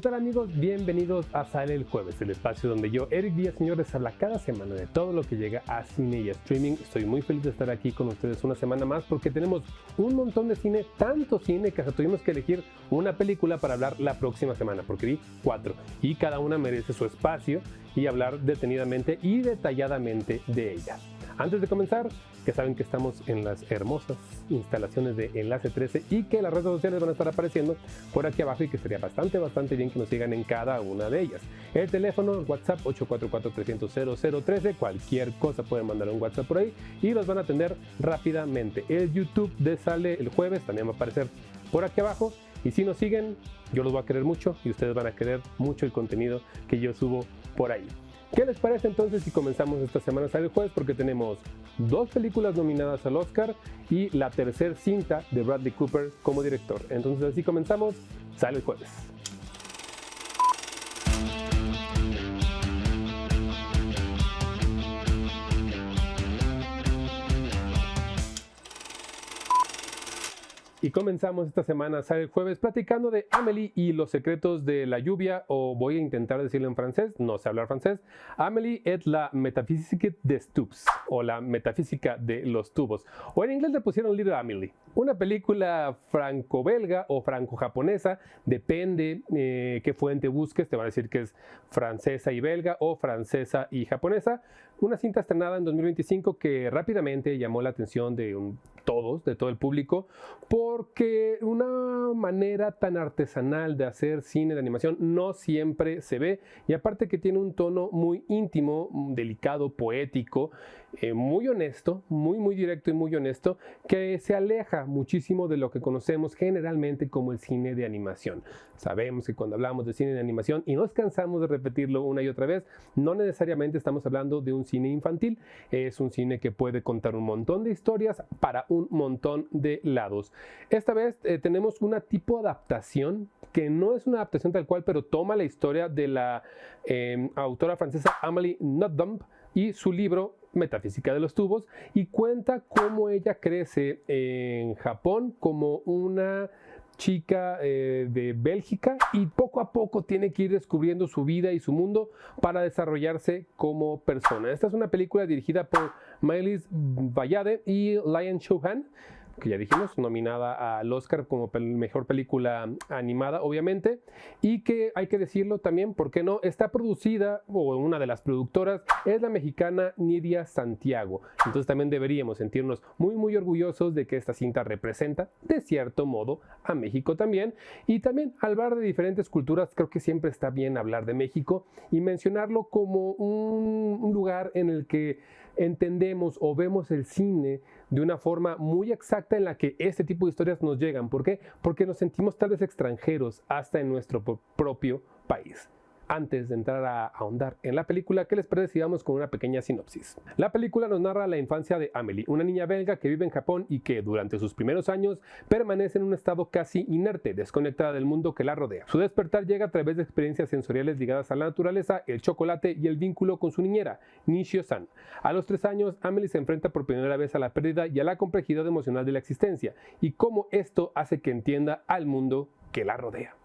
tal amigos? Bienvenidos a Sale el Jueves, el espacio donde yo, Eric Díaz, señores, habla cada semana de todo lo que llega a cine y a streaming. Estoy muy feliz de estar aquí con ustedes una semana más porque tenemos un montón de cine, tanto cine que hasta tuvimos que elegir una película para hablar la próxima semana, porque vi 4 y cada una merece su espacio y hablar detenidamente y detalladamente de ellas. Antes de comenzar, que saben que estamos en las hermosas instalaciones de Enlace 13 y que las redes sociales van a estar apareciendo por aquí abajo y que sería bastante bien que nos sigan en cada una de ellas. El teléfono, WhatsApp 844-300-0013, cualquier cosa pueden mandar un WhatsApp por ahí y los van a atender rápidamente. El YouTube de Sale el Jueves también va a aparecer por aquí abajo y si nos siguen, yo los voy a querer mucho y ustedes van a querer mucho el contenido que yo subo por ahí. ¿Qué les parece entonces si comenzamos esta semana Sale el Jueves? Porque tenemos 2 películas nominadas al Oscar y la tercera cinta de Bradley Cooper como director. Entonces así comenzamos Sale el Jueves. Y comenzamos esta semana, Sale el Jueves, platicando de Amélie y los secretos de la lluvia, o voy a intentar decirlo en francés, no sé hablar francés. Amélie et la métaphysique des tubes, o la metafísica de los tubos. O en inglés le pusieron Little Amélie. Una película franco-belga o franco-japonesa, depende qué fuente busques, te va a decir que es francesa y belga o francesa y japonesa. Una cinta estrenada en 2025 que rápidamente llamó la atención de todo el público, porque una manera tan artesanal de hacer cine de animación no siempre se ve, y aparte que tiene un tono muy íntimo, delicado, poético, muy honesto, muy directo y muy honesto, que se aleja muchísimo de lo que conocemos generalmente como el cine de animación. Sabemos que cuando hablamos de cine de animación, y nos cansamos de repetirlo una y otra vez, no necesariamente estamos hablando de un cine infantil, es un cine que puede contar un montón de historias para un montón de lados. Esta vez tenemos una tipo de adaptación que no es una adaptación tal cual, pero toma la historia de la autora francesa Amélie Nothomb y su libro Metafísica de los tubos, y cuenta cómo ella crece en Japón como una chica de Bélgica y poco a poco tiene que ir descubriendo su vida y su mundo para desarrollarse como persona. Esta es una película dirigida por Maëlys Bayade y Lian Chou-han, que ya dijimos, nominada al Oscar como mejor película animada, obviamente, y que hay que decirlo también, ¿por qué no? Está producida, o una de las productoras, es la mexicana Nidia Santiago. Entonces también deberíamos sentirnos muy orgullosos de que esta cinta representa, de cierto modo, a México también. Y también, al hablar de diferentes culturas, creo que siempre está bien hablar de México y mencionarlo como un lugar en el que entendemos o vemos el cine de una forma muy exacta en la que este tipo de historias nos llegan. ¿Por qué? Porque nos sentimos tal vez extranjeros hasta en nuestro propio país. Antes de entrar a ahondar en la película, ¿qué les parece si vamos con una pequeña sinopsis? La película nos narra la infancia de Amélie, una niña belga que vive en Japón y que durante sus primeros años permanece en un estado casi inerte, desconectada del mundo que la rodea. Su despertar llega a través de experiencias sensoriales ligadas a la naturaleza, el chocolate y el vínculo con su niñera, Nishio-san. A los 3 años, Amélie se enfrenta por primera vez a la pérdida y a la complejidad emocional de la existencia, y cómo esto hace que entienda al mundo que la rodea.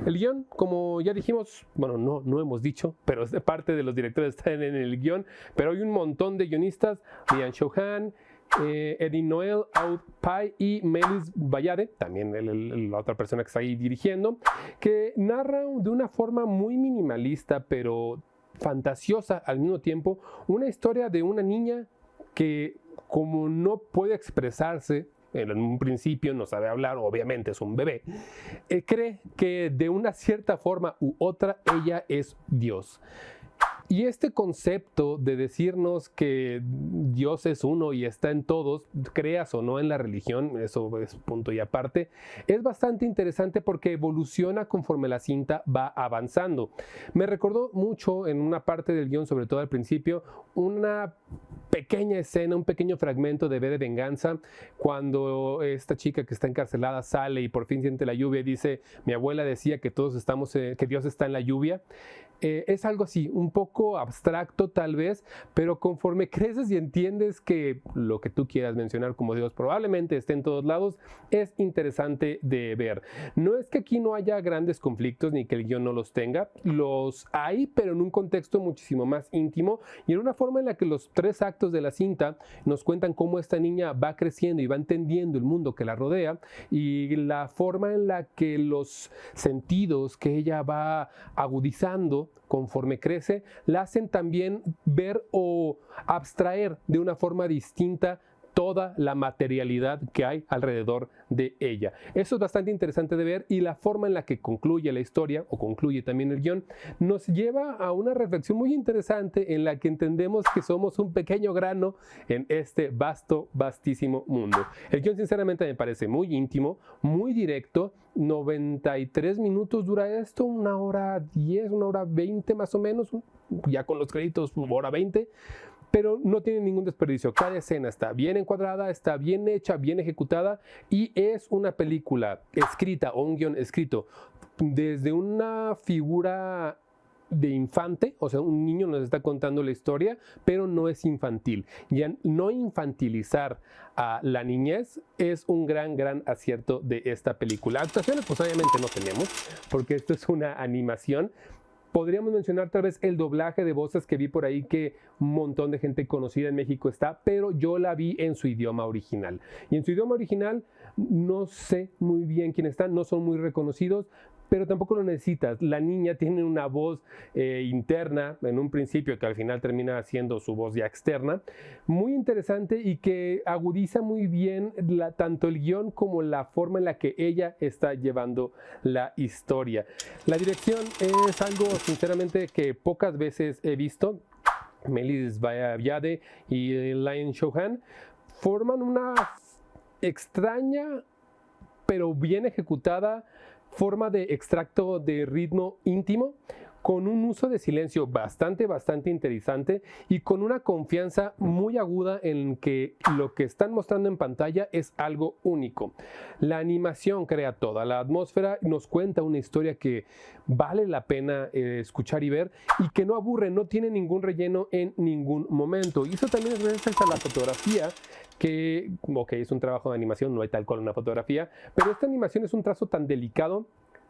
El guión, como ya dijimos, bueno, no hemos dicho, pero es de parte de los directores están en el guión, pero hay un montón de guionistas: Lian Chou-han, Eddie Noel, Aude Pai y Maëlys Bayade, también la otra persona que está ahí dirigiendo, que narran de una forma muy minimalista, pero fantasiosa al mismo tiempo, una historia de una niña que, como no puede expresarse, en un principio no sabe hablar, obviamente es un bebé, cree que de una cierta forma u otra ella es Dios. Y este concepto de decirnos que Dios es uno y está en todos, creas o no en la religión, eso es punto y aparte, es bastante interesante porque evoluciona conforme la cinta va avanzando. Me recordó mucho en una parte del guión, sobre todo al principio, una pequeña escena, un pequeño fragmento de V de Venganza, cuando esta chica que está encarcelada sale y por fin siente la lluvia y dice: mi abuela decía que todos estamos, que Dios está en la lluvia. Es algo así, un poco abstracto tal vez, pero conforme creces y entiendes que lo que tú quieras mencionar como Dios probablemente esté en todos lados, es interesante de ver. No es que aquí no haya grandes conflictos ni que el guión no los tenga, los hay, pero en un contexto muchísimo más íntimo y en una forma en la que los 3 actos de la cinta nos cuentan cómo esta niña va creciendo y va entendiendo el mundo que la rodea y la forma en la que los sentidos que ella va agudizando conforme crece, la hacen también ver o abstraer de una forma distinta toda la materialidad que hay alrededor de ella. Eso es bastante interesante de ver y la forma en la que concluye la historia o concluye también el guión nos lleva a una reflexión muy interesante en la que entendemos que somos un pequeño grano en este vasto, vastísimo mundo. El guión sinceramente me parece muy íntimo, muy directo. 93 minutos dura esto, 1h10, 1h20 más o menos, ya con los créditos 1h20. Pero no tiene ningún desperdicio. Cada escena está bien encuadrada, está bien hecha, bien ejecutada y es una película escrita o un guión escrito desde una figura de infante, o sea, un niño nos está contando la historia, pero no es infantil. Ya no infantilizar a la niñez es un gran acierto de esta película. Actuaciones, pues obviamente no tenemos, porque esto es una animación. Podríamos mencionar tal vez el doblaje de voces que vi por ahí que un montón de gente conocida en México está, pero yo la vi en su idioma original. Y en su idioma original no sé muy bien quién están, no son muy reconocidos, pero tampoco lo necesitas. La niña tiene una voz interna en un principio que al final termina siendo su voz ya externa, muy interesante y que agudiza muy bien tanto el guión como la forma en la que ella está llevando la historia. La dirección es algo sinceramente que pocas veces he visto. Melis Bayade y Lion Chauhan forman una extraña pero bien ejecutada forma de extracto de ritmo íntimo con un uso de silencio bastante interesante y con una confianza muy aguda en que lo que están mostrando en pantalla es algo único. La animación crea toda la atmósfera, nos cuenta una historia que vale la pena escuchar y ver y que no aburre, no tiene ningún relleno en ningún momento. Y eso también es gracias a la fotografía, que, ok, es un trabajo de animación, no hay tal cual una fotografía, pero esta animación es un trazo tan delicado,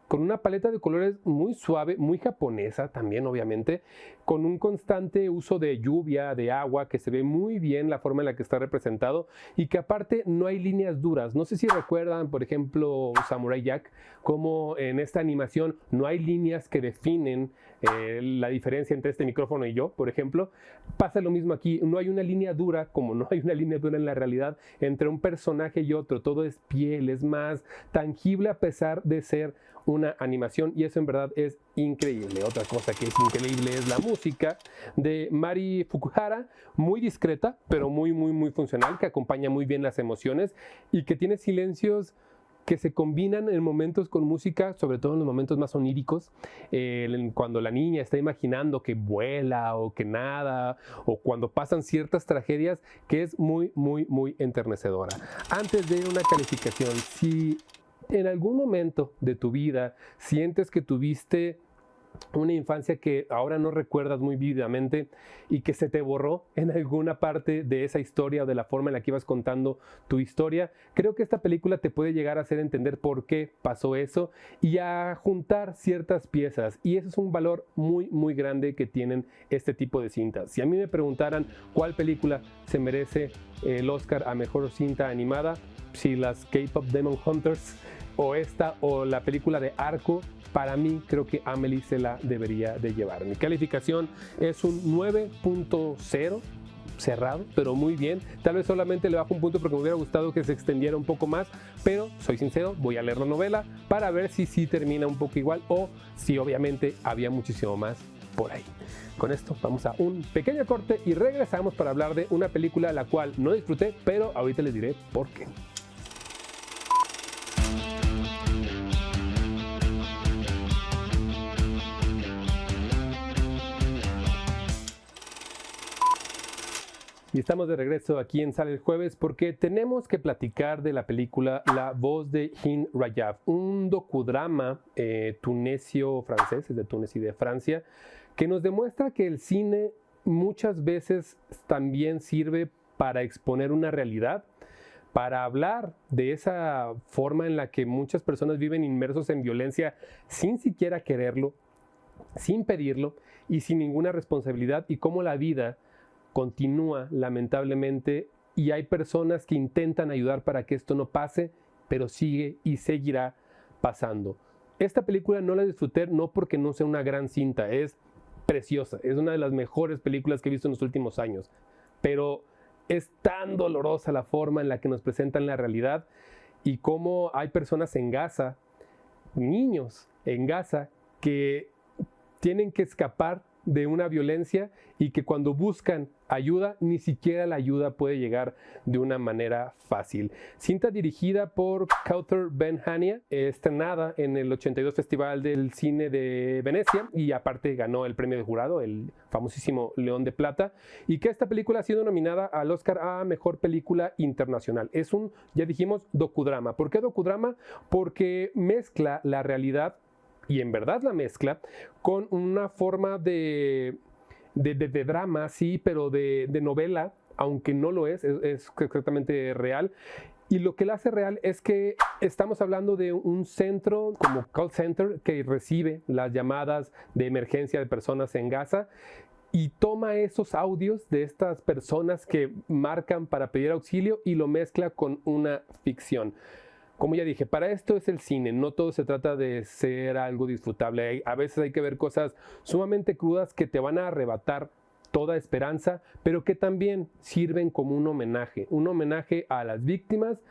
con una paleta de colores muy suave, muy japonesa también obviamente, con un constante uso de lluvia, de agua, que se ve muy bien la forma en la que está representado y que aparte no hay líneas duras. No sé si recuerdan, por ejemplo, Samurai Jack, como en esta animación no hay líneas que definen la diferencia entre este micrófono y yo, por ejemplo. Pasa lo mismo aquí, no hay una línea dura, como no hay una línea dura en la realidad, entre un personaje y otro. Todo es piel, es más tangible a pesar de ser una animación y eso en verdad es increíble. Otra cosa que es increíble es la música de Mari Fukuhara, muy discreta pero muy funcional, que acompaña muy bien las emociones y que tiene silencios que se combinan en momentos con música, sobre todo en los momentos más oníricos, cuando la niña está imaginando que vuela o que nada, o cuando pasan ciertas tragedias, que es muy enternecedora. Antes de una calificación, si en algún momento de tu vida sientes que tuviste una infancia que ahora no recuerdas muy vívidamente y que se te borró en alguna parte de esa historia o de la forma en la que ibas contando tu historia, creo que esta película te puede llegar a hacer entender por qué pasó eso y a juntar ciertas piezas, y eso es un valor muy grande que tienen este tipo de cintas. Si a mí me preguntaran cuál película se merece el Oscar a mejor cinta animada, si las K-Pop Demon Hunters o esta o la película de Arco, para mí creo que Amélie se la debería de llevar. Mi calificación es un 9.0, cerrado, pero muy bien. Tal vez solamente le bajo un punto porque me hubiera gustado que se extendiera un poco más, pero soy sincero, voy a leer la novela para ver si sí termina un poco igual o si obviamente había muchísimo más por ahí. Con esto vamos a un pequeño corte y regresamos para hablar de una película la cual no disfruté, pero ahorita les diré por qué. Y estamos de regreso aquí en Sale el Jueves porque tenemos que platicar de la película La voz de Hind Rajab, un docudrama tunesio-francés, es de Túnez y de Francia, que nos demuestra que el cine muchas veces también sirve para exponer una realidad, para hablar de esa forma en la que muchas personas viven inmersos en violencia sin siquiera quererlo, sin pedirlo y sin ninguna responsabilidad, y cómo la vida continúa lamentablemente y hay personas que intentan ayudar para que esto no pase, pero sigue y seguirá pasando. Esta película no la disfruté no porque no sea una gran cinta, es preciosa, es una de las mejores películas que he visto en los últimos años, pero es tan dolorosa la forma en la que nos presentan la realidad y cómo hay personas en Gaza, niños en Gaza, que tienen que escapar de una violencia y que cuando buscan ayuda, ni siquiera la ayuda puede llegar de una manera fácil. Cinta dirigida por Kauter Ben-Hania, estrenada en el 82 Festival del Cine de Venecia y aparte ganó el premio de jurado, el famosísimo León de Plata, y que esta película ha sido nominada al Oscar a Mejor Película Internacional. Es un, ya dijimos, docudrama. ¿Por qué docudrama? Porque mezcla la realidad, y en verdad la mezcla, con una forma de drama, sí, pero de novela, aunque no lo es exactamente real. Y lo que la hace real es que estamos hablando de un centro como call center que recibe las llamadas de emergencia de personas en Gaza y toma esos audios de estas personas que marcan para pedir auxilio y lo mezcla con una ficción. Como ya dije, para esto es el cine, no todo se trata de ser algo disfrutable. A veces hay que ver cosas sumamente crudas que te van a arrebatar toda esperanza, pero que también sirven como un homenaje a las víctimas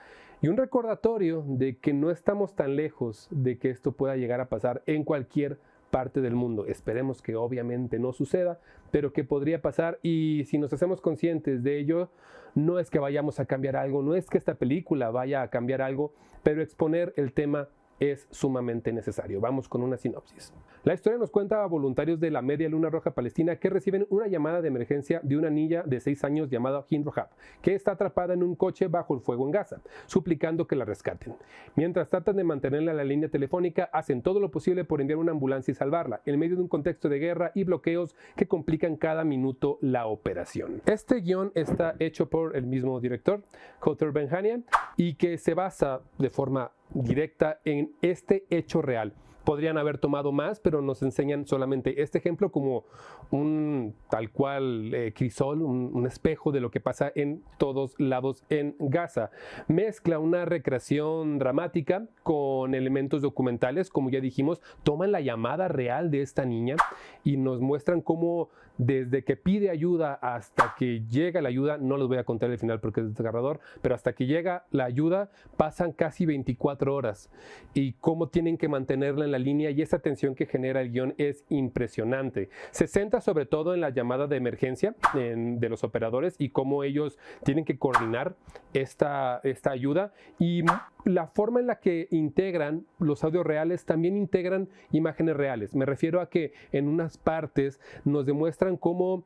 y un recordatorio de que no estamos tan lejos de que esto pueda llegar a pasar en cualquier parte del mundo. Esperemos que obviamente no suceda, pero que podría pasar, y si nos hacemos conscientes de ello, no es que vayamos a cambiar algo, no es que esta película vaya a cambiar algo, pero exponer el tema es sumamente necesario. Vamos con una sinopsis. La historia nos cuenta a voluntarios de la Media Luna Roja Palestina que reciben una llamada de emergencia de una niña de 6 años llamada Hind Rohab, que está atrapada en un coche bajo el fuego en Gaza, suplicando que la rescaten. Mientras tratan de mantenerla en la línea telefónica, hacen todo lo posible por enviar una ambulancia y salvarla, en medio de un contexto de guerra y bloqueos que complican cada minuto la operación. Este guión está hecho por el mismo director, Kauter Ben-Hania, y que se basa de forma directa en este hecho real. Podrían haber tomado más, pero nos enseñan solamente este ejemplo como un tal cual crisol, un espejo de lo que pasa en todos lados en Gaza. Mezcla una recreación dramática con elementos documentales, como ya dijimos, toman la llamada real de esta niña y nos muestran cómo desde que pide ayuda hasta que llega la ayuda, no les voy a contar el final porque es desgarrador, pero hasta que llega la ayuda pasan casi 24 horas y cómo tienen que mantenerla en la línea, y esa tensión que genera el guión es impresionante. Se centra sobre todo en la llamada de emergencia de los operadores y cómo ellos tienen que coordinar esta ayuda, y la forma en la que integran los audios reales también integran imágenes reales. Me refiero a que en unas partes nos demuestran cómo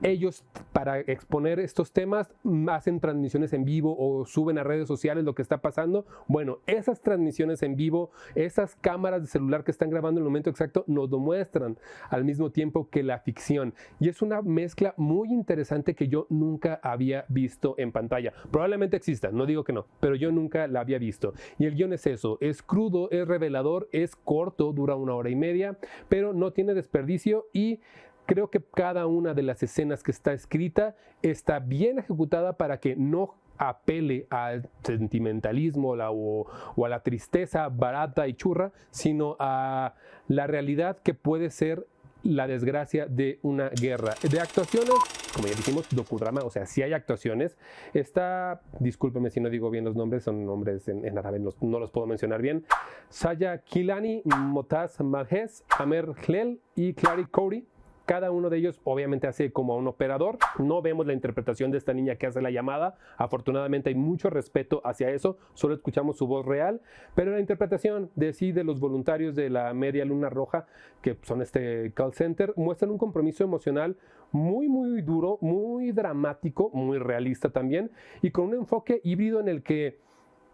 ellos, para exponer estos temas, hacen transmisiones en vivo o suben a redes sociales lo que está pasando. Bueno, esas transmisiones en vivo, esas cámaras de celular que están grabando en el momento exacto, nos lo muestran al mismo tiempo que la ficción. Y es una mezcla muy interesante que yo nunca había visto en pantalla. Probablemente exista, no digo que no, pero yo nunca la había visto. Y el guión es eso, es crudo, es revelador, es corto, dura 1 hora y media, pero no tiene desperdicio, y creo que cada una de las escenas que está escrita está bien ejecutada para que no apele al sentimentalismo o a la tristeza barata y churra, sino a la realidad que puede ser la desgracia de una guerra. De actuaciones, como ya dijimos, docudrama, o sea, sí hay actuaciones. Está, discúlpeme si no digo bien los nombres, son nombres en árabe, no los puedo mencionar bien. Saya Kilani, Motaz Madjes, Amer Hlel y Clary Cody. Cada uno de ellos obviamente hace como a un operador. No vemos la interpretación de esta niña que hace la llamada. Afortunadamente hay mucho respeto hacia eso. Solo escuchamos su voz real. Pero la interpretación de los voluntarios de la Media Luna Roja, que son este call center, muestran un compromiso emocional muy, muy duro, muy dramático, muy realista también, y con un enfoque híbrido en el que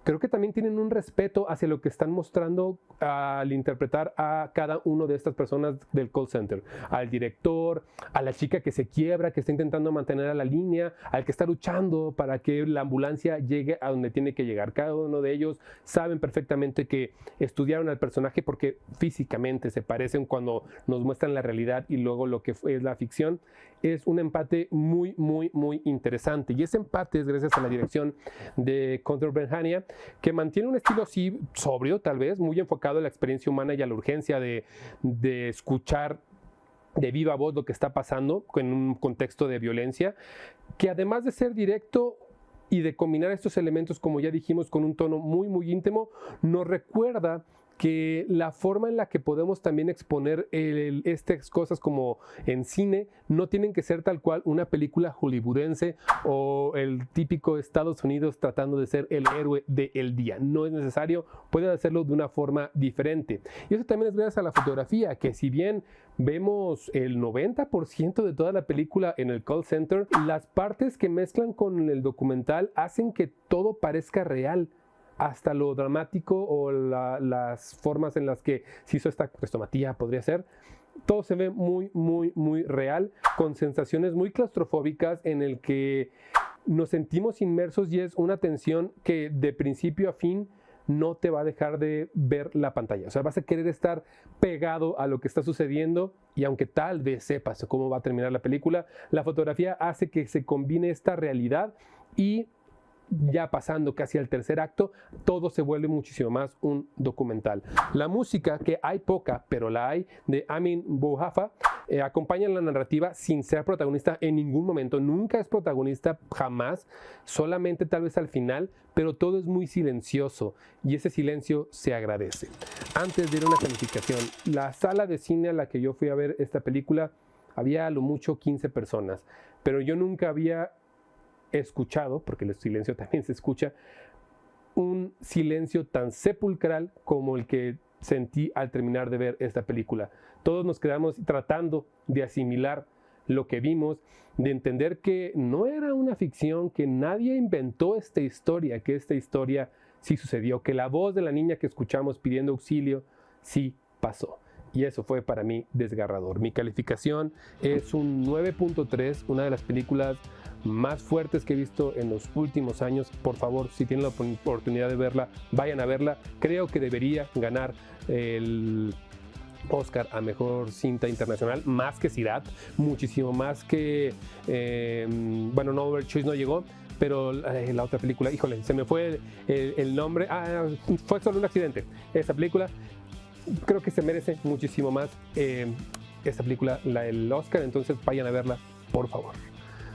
creo que también tienen un respeto hacia lo que están mostrando al interpretar a cada uno de estas personas del call center, al director, a la chica que se quiebra, que está intentando mantener a la línea, al que está luchando para que la ambulancia llegue a donde tiene que llegar. Cada uno de ellos saben perfectamente que estudiaron al personaje porque físicamente se parecen cuando nos muestran la realidad y luego lo que es la ficción. Es un empate muy, muy, muy interesante. Y ese empate es gracias a la dirección de Conrad Benhania, que mantiene un estilo así sobrio, tal vez, muy enfocado en la experiencia humana y a la urgencia de escuchar de viva voz lo que está pasando en un contexto de violencia, que además de ser directo y de combinar estos elementos, como ya dijimos, con un tono muy, muy íntimo, nos recuerda que la forma en la que podemos también exponer estas cosas como en cine no tienen que ser tal cual una película hollywoodense o el típico Estados Unidos tratando de ser el héroe del día. No es necesario, puede hacerlo de una forma diferente. Y eso también es gracias a la fotografía, que si bien vemos el 90% de toda la película en el call center, las partes que mezclan con el documental hacen que todo parezca real. Hasta lo dramático o las formas en las que se hizo esta crestomatía podría ser. Todo se ve muy, muy, muy real, con sensaciones muy claustrofóbicas en el que nos sentimos inmersos y es una tensión que de principio a fin no te va a dejar de ver la pantalla. O sea, vas a querer estar pegado a lo que está sucediendo y aunque tal vez sepas cómo va a terminar la película, la fotografía hace que se combine esta realidad y ya pasando casi al tercer acto, todo se vuelve muchísimo más un documental. La música, que hay poca, pero la hay, de Amin Bouhafa, acompaña la narrativa sin ser protagonista en ningún momento. Nunca es protagonista, jamás, solamente tal vez al final, pero todo es muy silencioso y ese silencio se agradece. Antes de ir a una calificación, la sala de cine a la que yo fui a ver esta película, había a lo mucho 15 personas, pero yo nunca había escuchado, porque el silencio también se escucha, un silencio tan sepulcral como el que sentí al terminar de ver esta película. Todos nos quedamos tratando de asimilar lo que vimos, de entender que no era una ficción, que nadie inventó esta historia, que esta historia sí sucedió, que la voz de la niña que escuchamos pidiendo auxilio sí pasó. Y eso fue para mí desgarrador. Mi calificación es un 9.3, una de las películas más fuertes que he visto en los últimos años. Por favor, si tienen la oportunidad de verla, vayan a verla. Creo que debería ganar el Oscar a Mejor Cinta Internacional, más que Sirat, muchísimo más que, bueno, no, Overchoice no llegó, pero la otra película, híjole, se me fue el nombre, fue solo un accidente. Esta película creo que se merece muchísimo más esta película, el Oscar, entonces vayan a verla, por favor.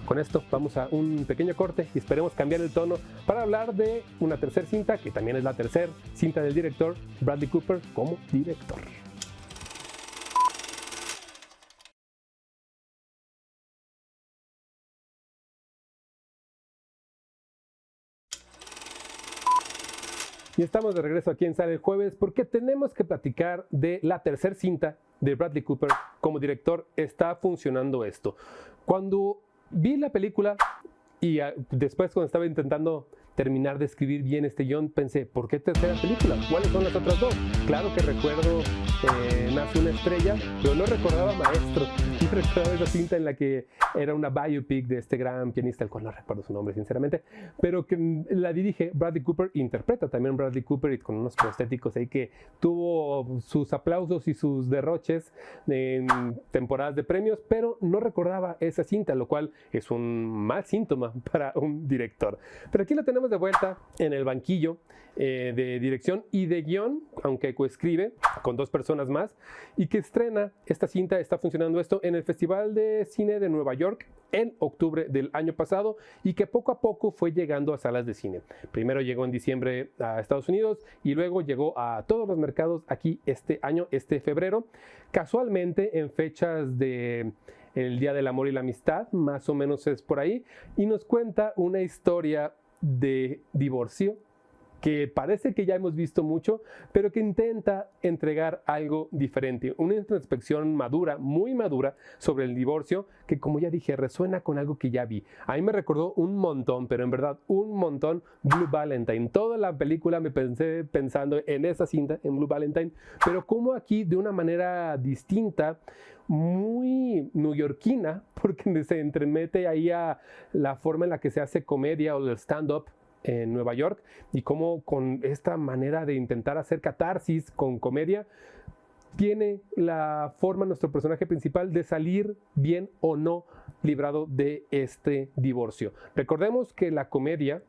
Con esto vamos a un pequeño corte y esperemos cambiar el tono para hablar de una tercera cinta, que también es la tercera cinta del director Bradley Cooper como director. Y estamos de regreso aquí en Sale el Jueves porque tenemos que platicar de la tercera cinta de Bradley Cooper como director. Está funcionando esto. Cuando vi la película y después cuando estaba intentando terminar de escribir bien este guión, pensé, ¿por qué tercera película? ¿Cuáles son las otras dos? Claro que recuerdo Nace una estrella, pero no recordaba Maestro. No recordaba esa cinta en la que era una biopic de este gran pianista, el cual no recuerdo su nombre sinceramente, pero que la dirige Bradley Cooper, interpreta también Bradley Cooper y con unos prostéticos ahí que tuvo sus aplausos y sus derroches en temporadas de premios, pero no recordaba esa cinta, lo cual es un mal síntoma para un director. Pero aquí lo tenemos de vuelta en el banquillo de dirección y de guión, aunque coescribe con dos personas más, y que estrena esta cinta, está funcionando esto en el Festival de Cine de Nueva York en octubre del año pasado y que poco a poco fue llegando a salas de cine. Primero llegó en diciembre a Estados Unidos y luego llegó a todos los mercados aquí este año, este febrero, casualmente en fechas de el Día del Amor y la Amistad, más o menos es por ahí, y nos cuenta una historia de divorcio, que parece que ya hemos visto mucho, pero que intenta entregar algo diferente, una introspección madura, muy madura, sobre el divorcio, que como ya dije, resuena con algo que ya vi. A mí me recordó un montón, pero en verdad un montón, Blue Valentine. Toda la película me pensé pensando en esa cinta, en Blue Valentine, pero como aquí de una manera distinta, muy neoyorquina, porque se entremete ahí a la forma en la que se hace comedia o el stand-up en Nueva York, y cómo con esta manera de intentar hacer catarsis con comedia tiene la forma nuestro personaje principal de salir bien o no librado de este divorcio. Recordemos que la comedia,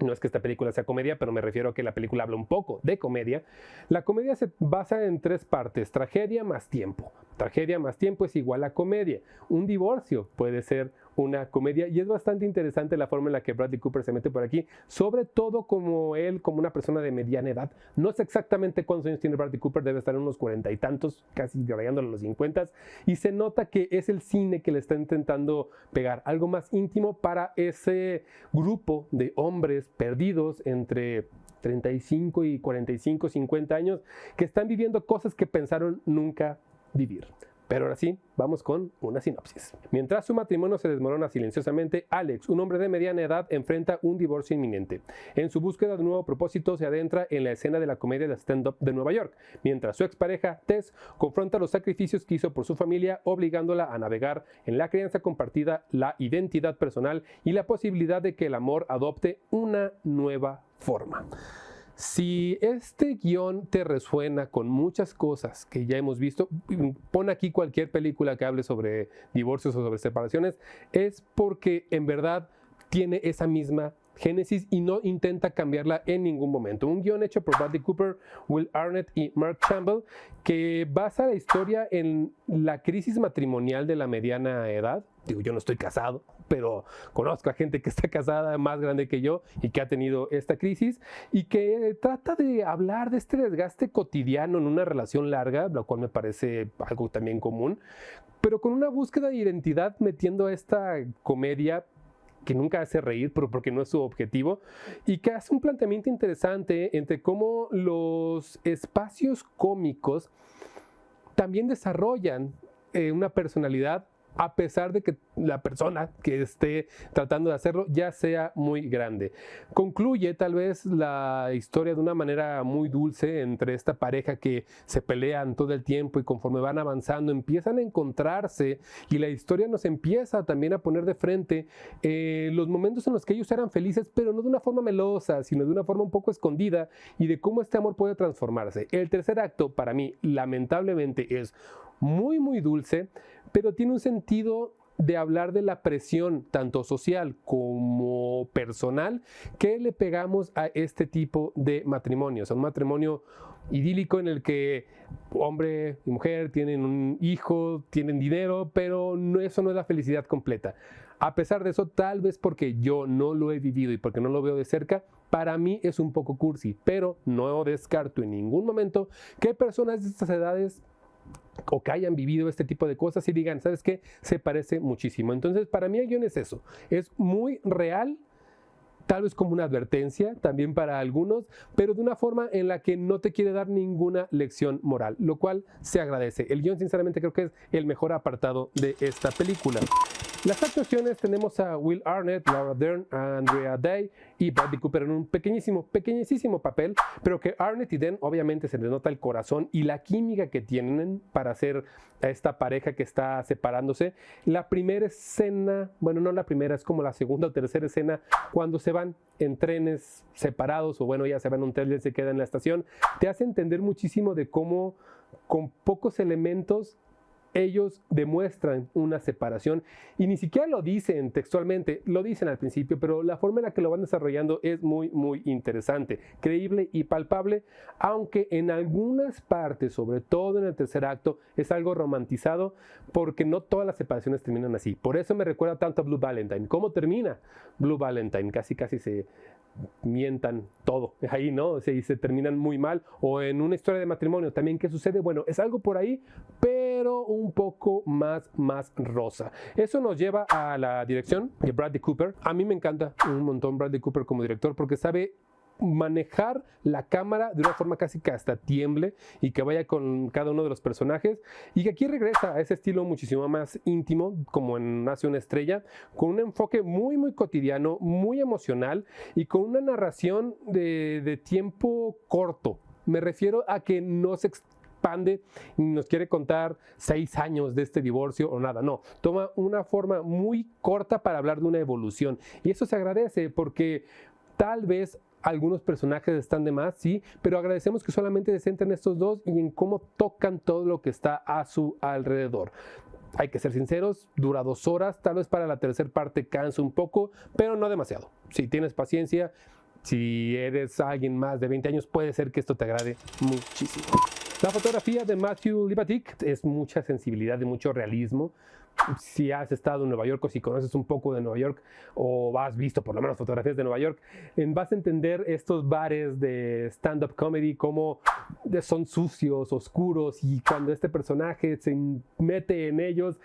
no es que esta película sea comedia, pero me refiero a que la película habla un poco de comedia. La comedia se basa en 3 partes: tragedia más tiempo. Tragedia más tiempo es igual a comedia. Un divorcio puede ser una comedia, y es bastante interesante la forma en la que Bradley Cooper se mete por aquí, sobre todo como él, como una persona de mediana edad. No sé exactamente cuántos años tiene Bradley Cooper, debe estar en unos 40 y tantos, casi rayándolo a los 50, y se nota que es el cine que le está intentando pegar algo más íntimo para ese grupo de hombres perdidos entre 35 y 45, 50 años, que están viviendo cosas que pensaron nunca vivir. Pero ahora sí, vamos con una sinopsis. Mientras su matrimonio se desmorona silenciosamente, Alex, un hombre de mediana edad, enfrenta un divorcio inminente. En su búsqueda de un nuevo propósito, se adentra en la escena de la comedia de stand-up de Nueva York, mientras su expareja, Tess, confronta los sacrificios que hizo por su familia, obligándola a navegar en la crianza compartida, la identidad personal y la posibilidad de que el amor adopte una nueva forma. Si este guión te resuena con muchas cosas que ya hemos visto, pon aquí cualquier película que hable sobre divorcios o sobre separaciones, es porque en verdad tiene esa misma génesis y no intenta cambiarla en ningún momento. Un guión hecho por Bradley Cooper, Will Arnett y Mark Campbell, que basa la historia en la crisis matrimonial de la mediana edad. Digo, yo no estoy casado, pero conozco a gente que está casada más grande que yo y que ha tenido esta crisis, y que trata de hablar de este desgaste cotidiano en una relación larga, lo cual me parece algo también común, pero con una búsqueda de identidad metiendo esta comedia que nunca hace reír, pero porque no es su objetivo, y que hace un planteamiento interesante entre cómo los espacios cómicos también desarrollan una personalidad, a pesar de que la persona que esté tratando de hacerlo ya sea muy grande. Concluye tal vez la historia de una manera muy dulce entre esta pareja que se pelean todo el tiempo, y conforme van avanzando empiezan a encontrarse, y la historia nos empieza también a poner de frente los momentos en los que ellos eran felices, pero no de una forma melosa, sino de una forma un poco escondida, y de cómo este amor puede transformarse. El tercer acto, para mí, lamentablemente, es muy, muy dulce, pero tiene un sentido de hablar de la presión, tanto social como personal, que le pegamos a este tipo de matrimonios. Un matrimonio idílico en el que hombre y mujer tienen un hijo, tienen dinero, pero eso no es la felicidad completa. A pesar de eso, tal vez porque yo no lo he vivido y porque no lo veo de cerca, para mí es un poco cursi, pero no descarto en ningún momento que personas de estas edades o que hayan vivido este tipo de cosas y digan, ¿sabes qué? Se parece muchísimo. Entonces, para mí el guión es eso, es muy real, tal vez como una advertencia también para algunos, pero de una forma en la que no te quiere dar ninguna lección moral, lo cual se agradece. El guión, sinceramente, creo que es el mejor apartado de esta película. Las actuaciones, tenemos a Will Arnett, Laura Dern, Andrea Day y Bradley Cooper en un pequeñísimo papel, pero que Arnett y Dern obviamente se les nota el corazón y la química que tienen para hacer a esta pareja que está separándose. La primera escena, bueno, no la primera, es como la segunda o tercera escena, cuando se van en trenes separados, o bueno, ya se van en un tren y se quedan en la estación, te hace entender muchísimo de cómo con pocos elementos ellos demuestran una separación, y ni siquiera lo dicen textualmente, lo dicen al principio, pero la forma en la que lo van desarrollando es muy, muy interesante, creíble y palpable, aunque en algunas partes, sobre todo en el tercer acto, es algo romantizado, porque no todas las separaciones terminan así. Por eso me recuerda tanto a Blue Valentine. ¿Cómo termina Blue Valentine? Casi se mientan todo ahí, ¿no? O sea, y se terminan muy mal. O en una historia de matrimonio también, ¿qué sucede? Bueno, es algo por ahí, pero un poco más rosa. Eso nos lleva a la dirección de Bradley Cooper. A mí me encanta un montón Bradley Cooper como director, porque sabe manejar la cámara de una forma casi que hasta tiemble y que vaya con cada uno de los personajes, y que aquí regresa a ese estilo muchísimo más íntimo como en Nace una estrella, con un enfoque muy muy cotidiano, muy emocional y con una narración de tiempo corto. Me refiero a que no se expande y nos quiere contar 6 años de este divorcio o nada, no, toma una forma muy corta para hablar de una evolución, y eso se agradece porque tal vez algunos personajes están de más, sí, pero agradecemos que solamente se centren en estos dos y en cómo tocan todo lo que está a su alrededor. Hay que ser sinceros, dura 2 horas, tal vez para la tercera parte cansa un poco, pero no demasiado. Si tienes paciencia, si eres alguien más de 20 años, puede ser que esto te agrade muchísimo. La fotografía de Matthew Libatic es mucha sensibilidad y mucho realismo. Si has estado en Nueva York o si conoces un poco de Nueva York o has visto por lo menos fotografías de Nueva York, vas a entender estos bares de stand-up comedy como son sucios, oscuros, y cuando este personaje se mete en ellos,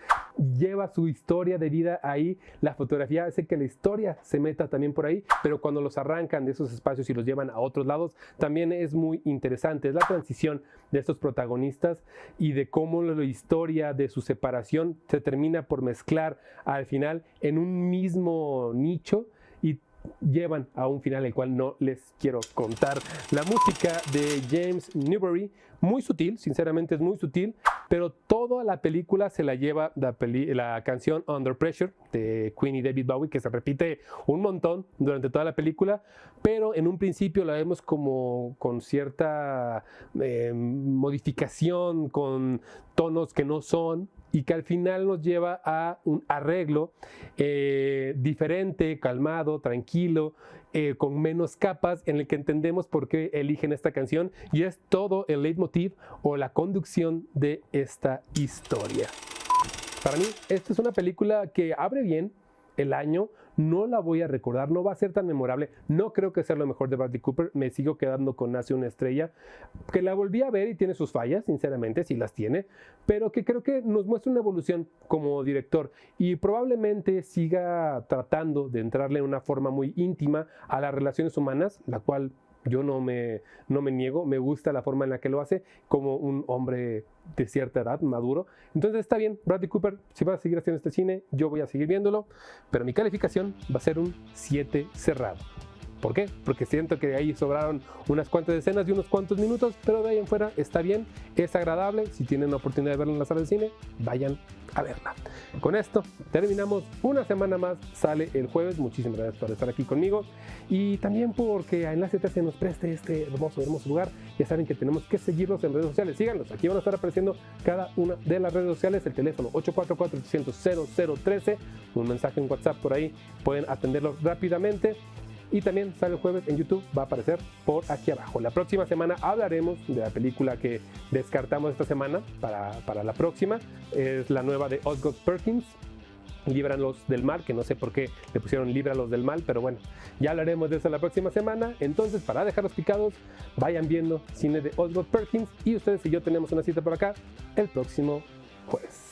lleva su historia de vida ahí. La fotografía hace que la historia se meta también por ahí, pero cuando los arrancan de esos espacios y los llevan a otros lados, también es muy interesante. Es la transición de estos protagonistas y de cómo la historia de su separación se termina por mezclar al final en un mismo nicho y llevan a un final el cual no les quiero contar. La música de James Newbury, muy sutil, sinceramente es muy sutil, pero toda la película se la lleva la canción Under Pressure de Queen y David Bowie, que se repite un montón durante toda la película, pero en un principio la vemos como con cierta modificación, con tonos que no son, y que al final nos lleva a un arreglo diferente, calmado, tranquilo, con menos capas, en el que entendemos por qué eligen esta canción, y es todo el leitmotiv o la conducción de esta historia. Para mí, esta es una película que abre bien el año. No la voy a recordar, no va a ser tan memorable, no creo que sea lo mejor de Bradley Cooper, me sigo quedando con Nace una estrella, que la volví a ver y tiene sus fallas, sinceramente, sí las tiene, pero que creo que nos muestra una evolución como director y probablemente siga tratando de entrarle de una forma muy íntima a las relaciones humanas, la cual yo no me niego, me gusta la forma en la que lo hace como un hombre de cierta edad, maduro. Entonces está bien, Bradley Cooper, si va a seguir haciendo este cine, yo voy a seguir viéndolo, pero mi calificación va a ser un 7 cerrado. ¿Por qué? Porque siento que ahí sobraron unas cuantas escenas y unos cuantos minutos, pero de ahí en fuera está bien, es agradable. Si tienen la oportunidad de verla en la sala de cine, vayan a verla. Con esto terminamos una semana más, sale el jueves. Muchísimas gracias por estar aquí conmigo y también porque a Enlace 13 nos preste este hermoso lugar. Ya saben que tenemos que seguirlos en redes sociales, síganos, aquí van a estar apareciendo cada una de las redes sociales, el teléfono 844-800-0013, un mensaje en WhatsApp por ahí, pueden atenderlo rápidamente. Y también sale el jueves en YouTube, va a aparecer por aquí abajo. La próxima semana hablaremos de la película que descartamos esta semana para la próxima. Es la nueva de Osgood Perkins, Líbralos del mal, que no sé por qué le pusieron Líbralos del mal, pero bueno, ya hablaremos de eso la próxima semana. Entonces, para dejarlos picados, vayan viendo cine de Osgood Perkins y ustedes y yo tenemos una cita por acá el próximo jueves.